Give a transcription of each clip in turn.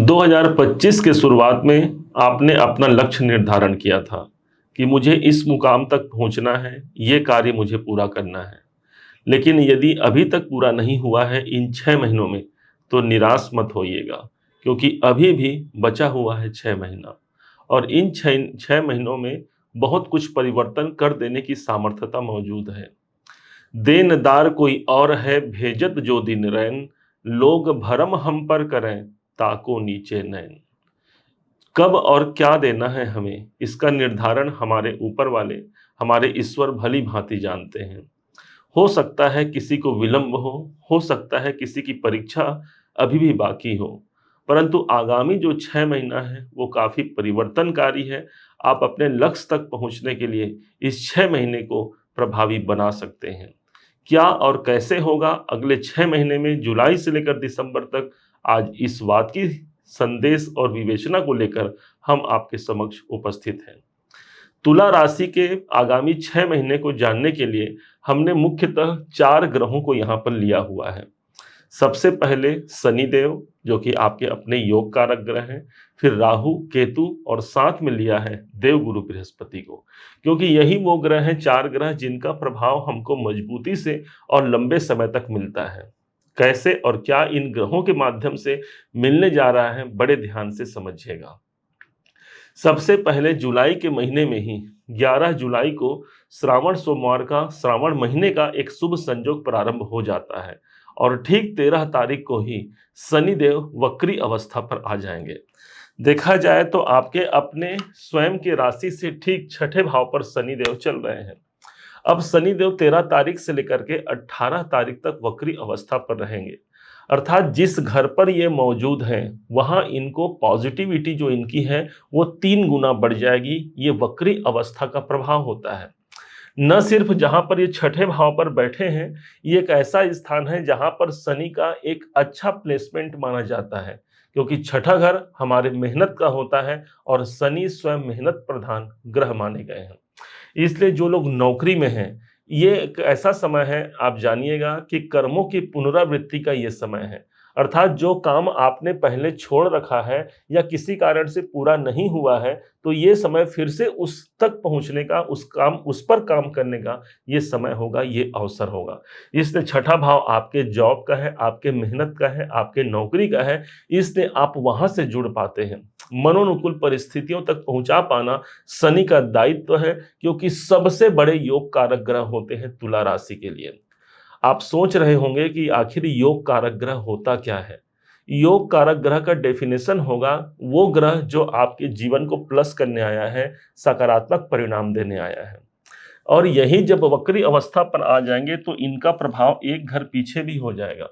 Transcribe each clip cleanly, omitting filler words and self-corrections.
2025 के शुरुआत में आपने अपना लक्ष्य निर्धारण किया था कि मुझे इस मुकाम तक पहुंचना है, ये कार्य मुझे पूरा करना है। लेकिन यदि अभी तक पूरा नहीं हुआ है इन 6 महीनों में, तो निराश मत होइएगा, क्योंकि अभी भी बचा हुआ है 6 महीना और इन 6 महीनों में बहुत कुछ परिवर्तन कर देने की सामर्थ्यता मौजूद है। देनदार कोई और है भेजत जो दिन रैन, लोग भरम हम पर करें ताको नीचे नैन। कब और क्या देना है हमें, इसका निर्धारण हमारे ऊपर वाले, हमारे ईश्वर भली भांति जानते हैं। हो सकता है किसी को विलंब हो सकता है किसी की परीक्षा अभी भी बाकी हो, परंतु आगामी जो 6 महीना है वो काफ़ी परिवर्तनकारी है। आप अपने लक्ष्य तक पहुंचने के लिए इस 6 महीने को प्रभावी बना सकते हैं। क्या और कैसे होगा अगले 6 महीने में, जुलाई से लेकर दिसंबर तक, आज इस बात की संदेश और विवेचना को लेकर हम आपके समक्ष उपस्थित हैं। तुला राशि के आगामी 6 महीने को जानने के लिए हमने मुख्यतः 4 ग्रहों को यहाँ पर लिया हुआ है। सबसे पहले शनिदेव, जो कि आपके अपने योग कारक ग्रह हैं, फिर राहु, केतु और साथ में लिया है देवगुरु बृहस्पति को, क्योंकि यही वो ग्रह हैं, 4 ग्रह जिनका प्रभाव हमको मजबूती से और लंबे समय तक मिलता है। कैसे और क्या इन ग्रहों के माध्यम से मिलने जा रहा है, बड़े ध्यान से समझिएगा। सबसे पहले जुलाई के महीने में ही 11 जुलाई को श्रावण सोमवार का, श्रावण महीने का एक शुभ संयोग प्रारंभ हो जाता है और ठीक 13 तारीख को ही शनिदेव वक्री अवस्था पर आ जाएंगे। देखा जाए तो आपके अपने स्वयं के राशि से ठीक 6ठे भाव पर शनिदेव चल रहे हैं। अब शनिदेव 13 तारीख से लेकर के 18 तारीख तक वक्री अवस्था पर रहेंगे, अर्थात जिस घर पर ये मौजूद हैं वहाँ इनको पॉजिटिविटी जो इनकी है वो 3 गुना बढ़ जाएगी। ये वक्री अवस्था का प्रभाव होता है। न सिर्फ जहाँ पर ये 6ठे भाव पर बैठे हैं, ये एक ऐसा स्थान है जहाँ पर शनि का एक अच्छा प्लेसमेंट माना जाता है, क्योंकि 6ठा घर हमारे मेहनत का होता है और शनि स्वयं मेहनत प्रधान ग्रह माने गए हैं। इसलिए जो लोग नौकरी में हैं, ये एक ऐसा समय है, आप जानिएगा कि कर्मों की पुनरावृत्ति का ये समय है। अर्थात जो काम आपने पहले छोड़ रखा है या किसी कारण से पूरा नहीं हुआ है, तो ये समय फिर से उस तक पहुंचने का, उस पर काम करने का ये समय होगा, ये अवसर होगा। इसलिए 6ठा भाव आपके जॉब का है, आपके मेहनत का है, आपके नौकरी का है, इसलिए आप वहां से जुड़ पाते हैं। मनोनुकूल परिस्थितियों तक पहुंचा पाना शनि का दायित्व है, क्योंकि सबसे बड़े योग कारक ग्रह होते हैं तुला राशि के लिए। आप सोच रहे होंगे कि आखिर योग कारक ग्रह होता क्या है। योग कारक ग्रह का डेफिनेशन होगा वो ग्रह जो आपके जीवन को प्लस करने आया है, सकारात्मक परिणाम देने आया है। और यही जब वक्री अवस्था पर आ जाएंगे तो इनका प्रभाव एक घर पीछे भी हो जाएगा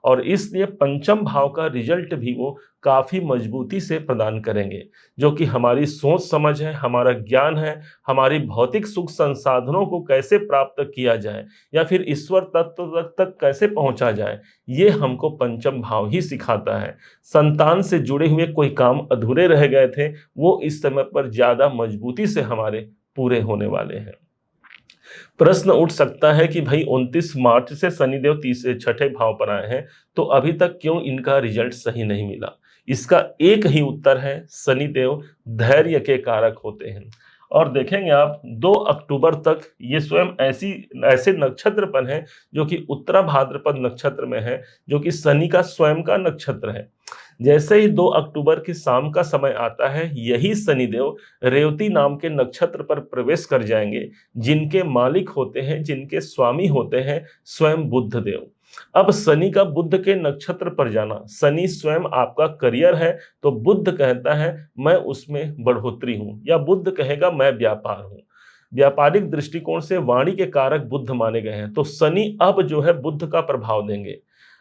और इसलिए पंचम भाव का रिजल्ट भी वो काफी मजबूती से प्रदान करेंगे, जो कि हमारी सोच समझ है, हमारा ज्ञान है, हमारी भौतिक सुख संसाधनों को कैसे प्राप्त किया जाए या फिर ईश्वर तत्व तक कैसे पहुंचा जाए, ये हमको पंचम भाव ही सिखाता है। संतान से जुड़े हुए कोई काम अधूरे रह गए थे, वो इस समय पर ज्यादा मजबूती से हमारे पूरे होने वाले हैं। प्रश्न उठ सकता है कि भाई 29 मार्च से शनिदेव 6ठे भाव पर आए हैं, तो अभी तक क्यों इनका रिजल्ट सही नहीं मिला। इसका एक ही उत्तर है, शनिदेव धैर्य के कारक होते हैं। और देखेंगे आप 2 अक्टूबर तक ये स्वयं ऐसे नक्षत्र पर हैं जो कि उत्तरा भाद्रपद नक्षत्र में है, जो कि शनि का स्वयं का नक्षत्र है। जैसे ही 2 अक्टूबर की शाम का समय आता है, यही शनिदेव रेवती नाम के नक्षत्र पर प्रवेश कर जाएंगे, जिनके मालिक होते हैं, जिनके स्वामी होते हैं स्वयं बुध देव। अब शनि का बुध के नक्षत्र पर जाना, शनि स्वयं आपका करियर है, तो बुध कहता है मैं उसमें बढ़ोतरी हूं, या बुध कहेगा मैं व्यापार हूं। व्यापारिक दृष्टिकोण से वाणी के कारक बुध माने गए हैं, तो शनि अब जो है बुध का प्रभाव देंगे।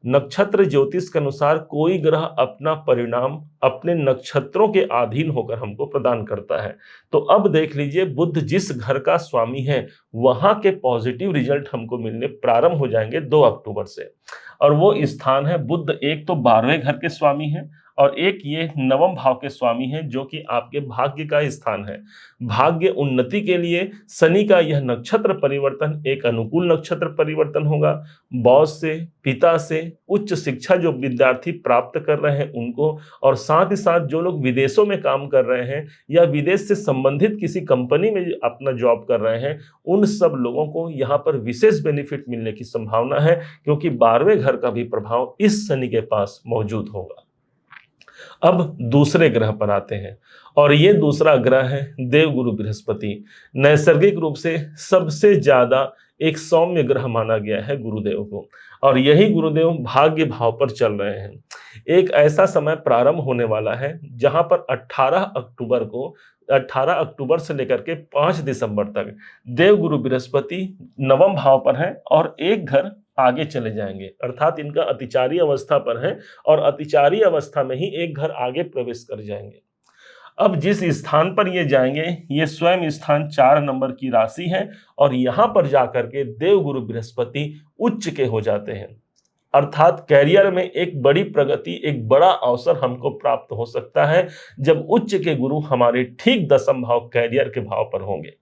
नक्षत्र ज्योतिष के अनुसार कोई ग्रह अपना परिणाम अपने नक्षत्रों के अधीन होकर हमको प्रदान करता है। तो अब देख लीजिए, बुध जिस घर का स्वामी है वहां के पॉजिटिव रिजल्ट हमको मिलने प्रारंभ हो जाएंगे 2 अक्टूबर से। और वो स्थान है बुध, एक तो 12वें घर के स्वामी हैं और एक ये नवम भाव के स्वामी हैं जो कि आपके भाग्य का स्थान है। भाग्य उन्नति के लिए शनि का यह नक्षत्र परिवर्तन एक अनुकूल नक्षत्र परिवर्तन होगा। बॉस से, पिता से, उच्च शिक्षा जो विद्यार्थी प्राप्त कर रहे हैं उनको, और साथ ही साथ जो लोग विदेशों में काम कर रहे हैं या विदेश से संबंधित किसी कंपनी में अपना जॉब कर रहे हैं, उन सब लोगों को यहाँ पर विशेष बेनिफिट मिलने की संभावना है, क्योंकि 12वें घर का भी प्रभाव इस शनि के पास मौजूद होगा। अब दूसरे ग्रह पर आते हैं, और ये दूसरा ग्रह है देवगुरु बृहस्पति। नैसर्गिक रूप से सबसे ज्यादा एक सौम्य ग्रह माना गया है गुरुदेव को, और यही गुरुदेव भाग्य भाव पर चल रहे हैं। एक ऐसा समय प्रारंभ होने वाला है जहां पर 18 अक्टूबर से लेकर के 5 दिसंबर तक देवगुरु बृहस्पति नवम भाव पर है और एक घर आगे चले जाएंगे, अर्थात इनका अतिचारी अवस्था पर है और अतिचारी अवस्था में ही एक घर आगे प्रवेश कर जाएंगे। अब जिस स्थान पर ये जाएंगे, ये स्वयं स्थान 4 नंबर की राशि है, और यहां पर जाकर के देवगुरु बृहस्पति उच्च के हो जाते हैं, अर्थात कैरियर में एक बड़ी प्रगति, एक बड़ा अवसर हमको प्राप्त हो सकता है जब उच्च के गुरु हमारे ठीक दशम भाव कैरियर के भाव पर होंगे।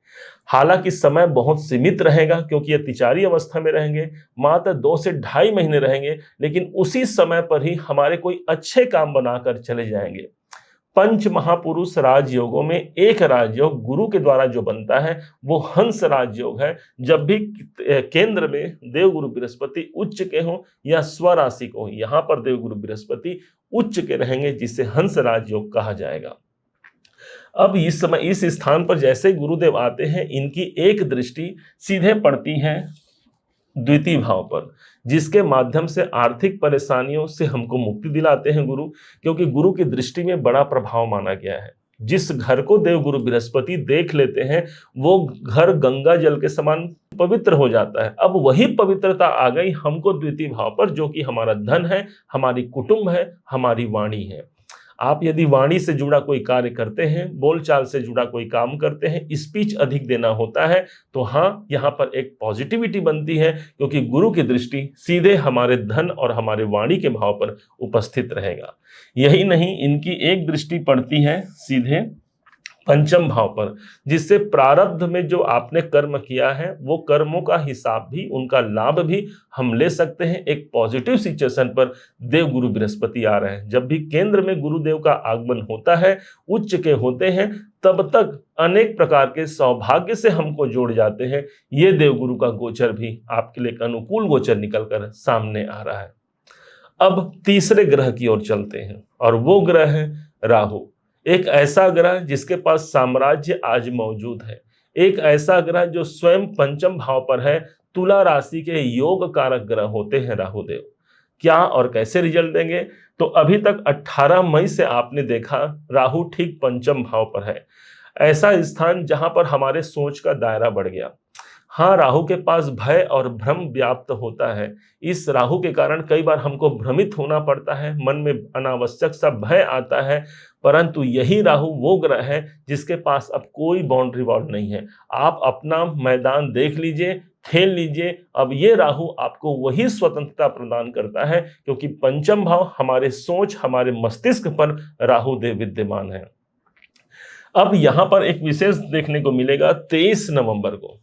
हालांकि समय बहुत सीमित रहेगा, क्योंकि ये तिचारी अवस्था में रहेंगे, मात्र 2 से 2.5 महीने रहेंगे, लेकिन उसी समय पर ही हमारे कोई अच्छे काम बनाकर चले जाएंगे। पंच महापुरुष राजयोगों में एक राजयोग गुरु के द्वारा जो बनता है वो हंस राजयोग है। जब भी केंद्र में देवगुरु बृहस्पति उच्च के हों या स्वराशि को, यहां पर देवगुरु बृहस्पति उच्च के रहेंगे, जिसे हंस राजयोग कहा जाएगा। अब इस समय इस स्थान पर जैसे गुरुदेव आते हैं, इनकी एक दृष्टि सीधे पड़ती है द्वितीय भाव पर, जिसके माध्यम से आर्थिक परेशानियों से हमको मुक्ति दिलाते हैं गुरु, क्योंकि गुरु की दृष्टि में बड़ा प्रभाव माना गया है। जिस घर को देवगुरु बृहस्पति देख लेते हैं वो घर गंगा जल के समान पवित्र हो जाता है। अब वही पवित्रता आ गई हमको द्वितीय भाव पर, जो कि हमारा धन है, हमारी कुटुंब है, हमारी वाणी है। आप यदि वाणी से जुड़ा कोई कार्य करते हैं, बोलचाल से जुड़ा कोई काम करते हैं, स्पीच अधिक देना होता है, तो हाँ, यहाँ पर एक पॉजिटिविटी बनती है, क्योंकि गुरु की दृष्टि सीधे हमारे धन और हमारे वाणी के भाव पर उपस्थित रहेगा। यही नहीं, इनकी एक दृष्टि पड़ती है सीधे पंचम भाव पर, जिससे प्रारब्ध में जो आपने कर्म किया है वो कर्मों का हिसाब भी, उनका लाभ भी हम ले सकते हैं। एक पॉजिटिव सिचुएशन पर देव गुरु बृहस्पति आ रहे हैं। जब भी केंद्र में गुरुदेव का आगमन होता है, उच्च के होते हैं, तब तक अनेक प्रकार के सौभाग्य से हमको जोड़ जाते हैं। ये देवगुरु का गोचर भी आपके लिए एक अनुकूल गोचर निकलकर सामने आ रहा है। अब तीसरे ग्रह की ओर चलते हैं, और वो ग्रह है राहु। एक ऐसा ग्रह जिसके पास साम्राज्य आज मौजूद है, एक ऐसा ग्रह जो स्वयं पंचम भाव पर है। तुला राशि के योग कारक ग्रह होते हैं राहुदेव। क्या और कैसे रिजल्ट देंगे? तो अभी तक 18 मई से आपने देखा राहु ठीक पंचम भाव पर है, ऐसा स्थान जहां पर हमारे सोच का दायरा बढ़ गया। हाँ, राहु के पास भय और भ्रम व्याप्त होता है। इस राहु के कारण कई बार हमको भ्रमित होना पड़ता है, मन में अनावश्यक सा भय आता है, परंतु यही राहु वो ग्रह है जिसके पास अब कोई बाउंड्री वॉल नहीं है। आप अपना मैदान देख लीजिए, खेल लीजिए। अब ये राहु आपको वही स्वतंत्रता प्रदान करता है, क्योंकि पंचम भाव हमारे सोच, हमारे मस्तिष्क पर राहु देव विद्यमान है। अब यहां पर एक विशेष देखने को मिलेगा 23 नवंबर को।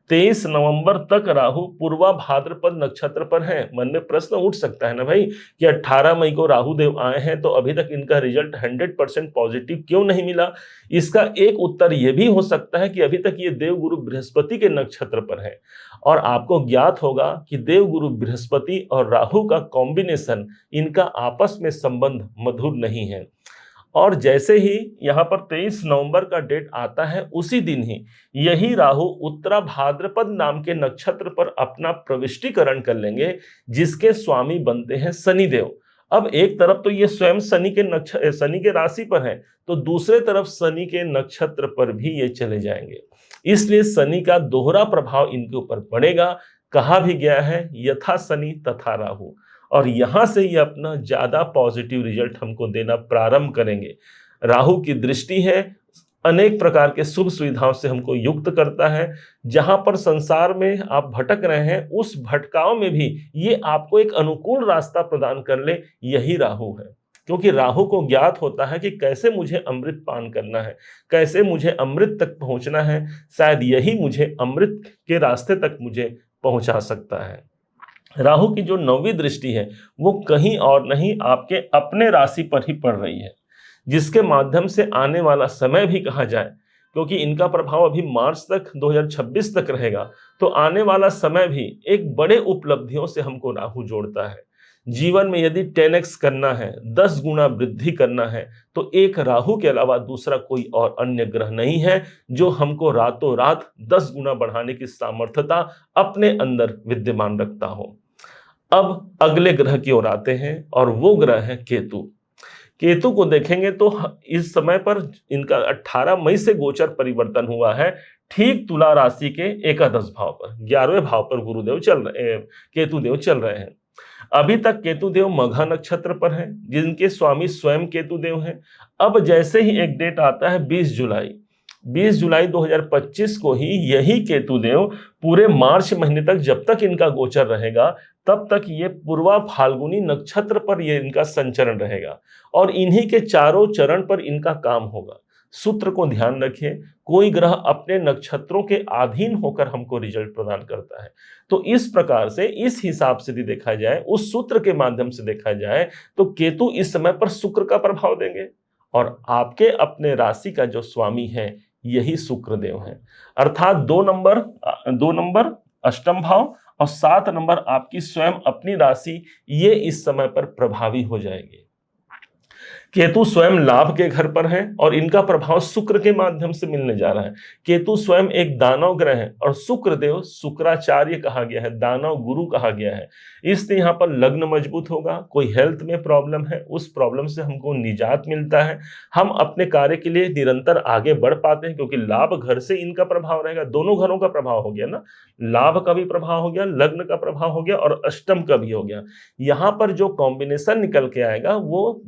23 नवंबर तक राहु पूर्वा भाद्रपद नक्षत्र पर है। मन में प्रश्न उठ सकता है ना भाई, कि 18 मई को राहु देव आए हैं तो अभी तक इनका रिजल्ट 100% पॉजिटिव क्यों नहीं मिला? इसका एक उत्तर यह भी हो सकता है कि अभी तक ये देवगुरु बृहस्पति के नक्षत्र पर है, और आपको ज्ञात होगा कि देवगुरु बृहस्पति और राहु का कॉम्बिनेशन, इनका आपस में संबंध मधुर नहीं है। और जैसे ही यहाँ पर 23 नवंबर का डेट आता है, उसी दिन ही यही राहु उत्तरा भाद्रपद नाम के नक्षत्र पर अपना प्रविष्टिकरण कर लेंगे, जिसके स्वामी बनते हैं शनिदेव। अब एक तरफ तो ये स्वयं शनि के राशि पर है, तो दूसरे तरफ शनि के नक्षत्र पर भी ये चले जाएंगे। इसलिए शनि का दोहरा प्रभाव इनके ऊपर पड़ेगा। कहा भी गया है यथा शनि तथा राहु, और यहां से ये अपना ज्यादा पॉजिटिव रिजल्ट हमको देना प्रारंभ करेंगे। राहु की दृष्टि है, अनेक प्रकार के शुभ सुविधाओं से हमको युक्त करता है। जहां पर संसार में आप भटक रहे हैं, उस भटकाव में भी ये आपको एक अनुकूल रास्ता प्रदान कर ले, यही राहु है। क्योंकि राहु को ज्ञात होता है कि कैसे मुझे अमृत पान करना है, कैसे मुझे अमृत तक पहुंचना है, शायद यही मुझे अमृत के रास्ते तक मुझे पहुंचा सकता है। राहु की जो 9वीं दृष्टि है वो कहीं और नहीं, आपके अपने राशि पर ही पड़ रही है, जिसके माध्यम से आने वाला समय भी कहा जाए, क्योंकि इनका प्रभाव अभी मार्च तक 2026 तक रहेगा, तो आने वाला समय भी एक बड़े उपलब्धियों से हमको राहु जोड़ता है। जीवन में यदि 10x करना है, 10 गुना वृद्धि करना है, तो एक राहु के अलावा दूसरा कोई और अन्य ग्रह नहीं है जो हमको रातों रात 10 गुना बढ़ाने की सामर्थ्यता अपने अंदर विद्यमान रखता हो। अब अगले ग्रह की ओर आते हैं और वो ग्रह है केतु। केतु को देखेंगे तो इस समय पर इनका 18 मई से गोचर परिवर्तन हुआ है, ठीक तुला राशि के एकादश भाव पर, 11वें भाव पर गुरुदेव केतु देव चल रहे हैं। अभी तक केतु देव मघा नक्षत्र पर हैं, जिनके स्वामी स्वयं केतु देव हैं। अब जैसे ही एक डेट आता है 20 जुलाई 2025 को ही यही केतु देव पूरे मार्च महीने तक, जब तक इनका गोचर रहेगा तब तक ये पूर्वा फाल्गुनी नक्षत्र पर ये इनका संचरण रहेगा और इन्हीं के चारों चरण पर इनका काम होगा। सूत्र को ध्यान रखिए, कोई ग्रह अपने नक्षत्रों के अधीन होकर हमको रिजल्ट प्रदान करता है। तो इस प्रकार से, इस हिसाब से भी देखा जाए, उस सूत्र के माध्यम से देखा जाए तो केतु इस समय पर शुक्र का प्रभाव देंगे और आपके अपने राशि का जो स्वामी है यही शुक्र देव है। अर्थात 2 नंबर अष्टम भाव और 7 नंबर आपकी स्वयं अपनी राशि, ये इस समय पर प्रभावी हो जाएगी। केतु स्वयं लाभ के घर पर है और इनका प्रभाव शुक्र के माध्यम से मिलने जा रहा है। केतु स्वयं एक दानव ग्रह है और शुक्र देव शुक्राचार्य कहा गया है, दानव गुरु कहा गया है। इसलिए यहाँ पर लग्न मजबूत होगा, कोई हेल्थ में प्रॉब्लम है उस प्रॉब्लम से हमको निजात मिलता है, हम अपने कार्य के लिए निरंतर आगे बढ़ पाते हैं, क्योंकि लाभ घर से इनका प्रभाव रहेगा। दोनों घरों का प्रभाव हो गया ना, लाभ का भी प्रभाव हो गया, लग्न का प्रभाव हो गया और अष्टम का भी हो गया। यहाँ पर जो कॉम्बिनेशन निकल के आएगा वो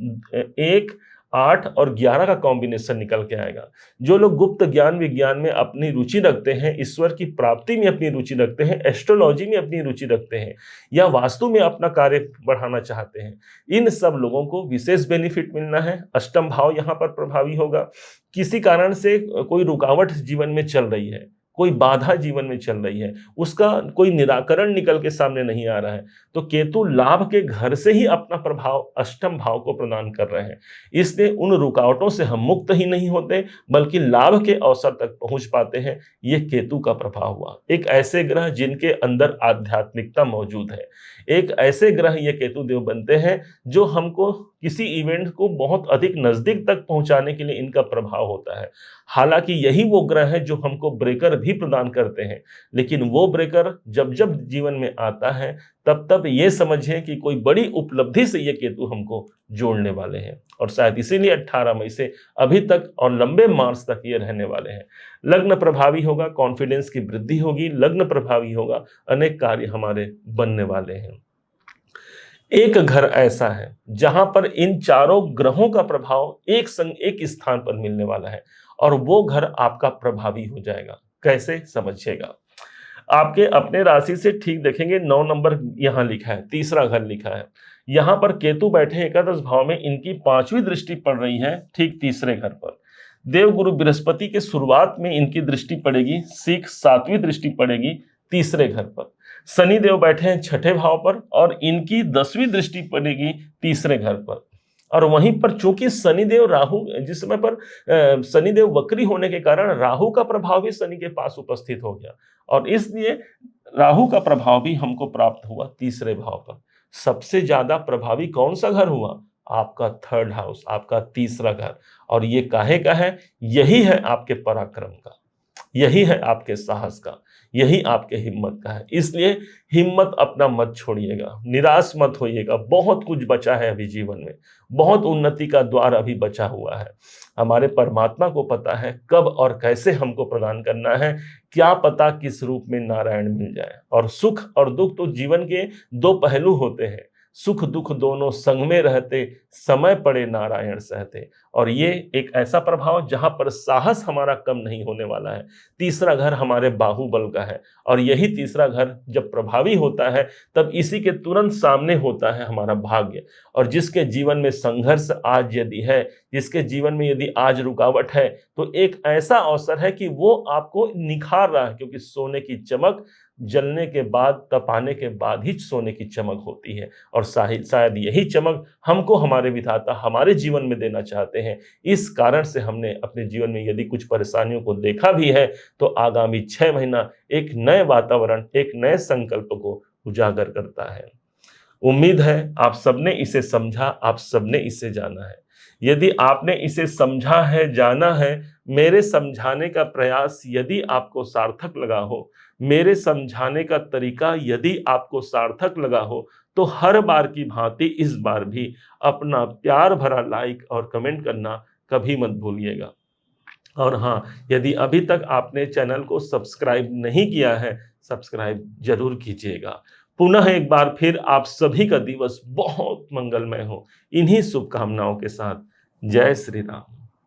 1, 8 और 11 का कॉम्बिनेशन निकल के आएगा। जो लोग गुप्त ज्ञान विज्ञान में अपनी रुचि रखते हैं, ईश्वर की प्राप्ति में अपनी रुचि रखते हैं, एस्ट्रोलॉजी में अपनी रुचि रखते हैं या वास्तु में अपना कार्य बढ़ाना चाहते हैं, इन सब लोगों को विशेष बेनिफिट मिलना है। अष्टम भाव यहाँ पर प्रभावी होगा। किसी कारण से कोई रुकावट जीवन में चल रही है, कोई बाधा जीवन में चल रही है, उसका कोई निराकरण निकल के सामने नहीं आ रहा है, तो केतु लाभ के घर से ही अपना प्रभाव अष्टम भाव को प्रदान कर रहे हैं। इसलिए उन रुकावटों से हम मुक्त ही नहीं होते बल्कि लाभ के अवसर तक पहुंच पाते हैं। ये केतु का प्रभाव हुआ। एक ऐसे ग्रह जिनके अंदर आध्यात्मिकता मौजूद है, एक ऐसे ग्रह ये केतु देव बनते हैं जो हमको किसी इवेंट को बहुत अधिक नजदीक तक पहुंचाने के लिए इनका प्रभाव होता है। हालांकि यही वो ग्रह है जो हमको ब्रेकर भी प्रदान करते हैं, लेकिन वो ब्रेकर जब जब जीवन में आता है तब तब ये समझिए कि कोई बड़ी उपलब्धि से ये केतु हमको जोड़ने वाले हैं और शायद इसीलिए 18 मई से अभी तक और लंबे मार्च तक ये रहने वाले हैं। लग्न प्रभावी होगा, कॉन्फिडेंस की वृद्धि होगी, लग्न प्रभावी होगा, अनेक कार्य हमारे बनने वाले हैं। एक घर ऐसा है जहां पर इन चारों ग्रहों का प्रभाव एक संग एक स्थान पर मिलने वाला है और वो घर आपका प्रभावी हो जाएगा। कैसे, समझिएगा। आपके अपने राशि से ठीक देखेंगे, 9 नंबर यहां लिखा है, तीसरा घर लिखा है। यहां पर केतु बैठे एकादश भाव में, इनकी 5वीं दृष्टि पड़ रही है ठीक तीसरे घर पर। देवगुरु बृहस्पति के शुरुआत में इनकी दृष्टि पड़ेगी, 7वीं दृष्टि पड़ेगी तीसरे घर पर। शनि देव बैठे हैं 6ठे भाव पर और इनकी 10वीं दृष्टि पड़ेगी तीसरे घर पर। और वहीं पर चूंकि शनिदेव राहु, जिस समय पर शनिदेव वक्री होने के कारण राहु का प्रभाव भी शनि के पास उपस्थित हो गया और इसलिए राहु का प्रभाव भी हमको प्राप्त हुआ तीसरे भाव पर। सबसे ज्यादा प्रभावी कौन सा घर हुआ? आपका 3rd हाउस, आपका तीसरा घर। और ये काहे का है? यही है आपके पराक्रम का, यही है आपके साहस का, यही आपके हिम्मत का है। इसलिए हिम्मत अपना मत छोड़िएगा, निराश मत होइएगा। बहुत कुछ बचा है अभी जीवन में, बहुत उन्नति का द्वार अभी बचा हुआ है। हमारे परमात्मा को पता है कब और कैसे हमको प्रदान करना है, क्या पता किस रूप में नारायण मिल जाए। और सुख और दुख तो जीवन के 2 पहलू होते हैं। सुख दुख दोनों संग में रहते, समय पड़े नारायण सहते। और ये एक ऐसा प्रभाव जहां पर साहस हमारा कम नहीं होने वाला है। तीसरा घर हमारे बाहुबल का है, और यही तीसरा घर जब प्रभावी होता है तब इसी के तुरंत सामने होता है हमारा भाग्य। और जिसके जीवन में संघर्ष आज यदि है, जिसके जीवन में यदि आज रुकावट है, तो एक ऐसा अवसर है कि वो आपको निखार रहा है, क्योंकि सोने की चमक जलने के बाद, तपाने के बाद ही सोने की चमक होती है। और शायद यही चमक हमको हमारे विधाता हमारे जीवन में देना चाहते हैं। इस कारण से हमने अपने जीवन में यदि कुछ परेशानियों को देखा भी है, तो आगामी 6 महीना एक नए वातावरण, एक नए संकल्प को उजागर करता है। उम्मीद है आप सबने इसे समझा, आप सबने इसे जाना है। यदि आपने इसे समझा है, जाना है, मेरे समझाने का प्रयास यदि आपको सार्थक लगा हो, मेरे समझाने का तरीका यदि आपको सार्थक लगा हो, तो हर बार की भांति इस बार भी अपना प्यार भरा लाइक और कमेंट करना कभी मत भूलिएगा। और हाँ, यदि अभी तक आपने चैनल को सब्सक्राइब नहीं किया है, सब्सक्राइब जरूर कीजिएगा। पुनः एक बार फिर आप सभी का दिवस बहुत मंगलमय हो, इन्हीं शुभकामनाओं के साथ। जय श्री राम।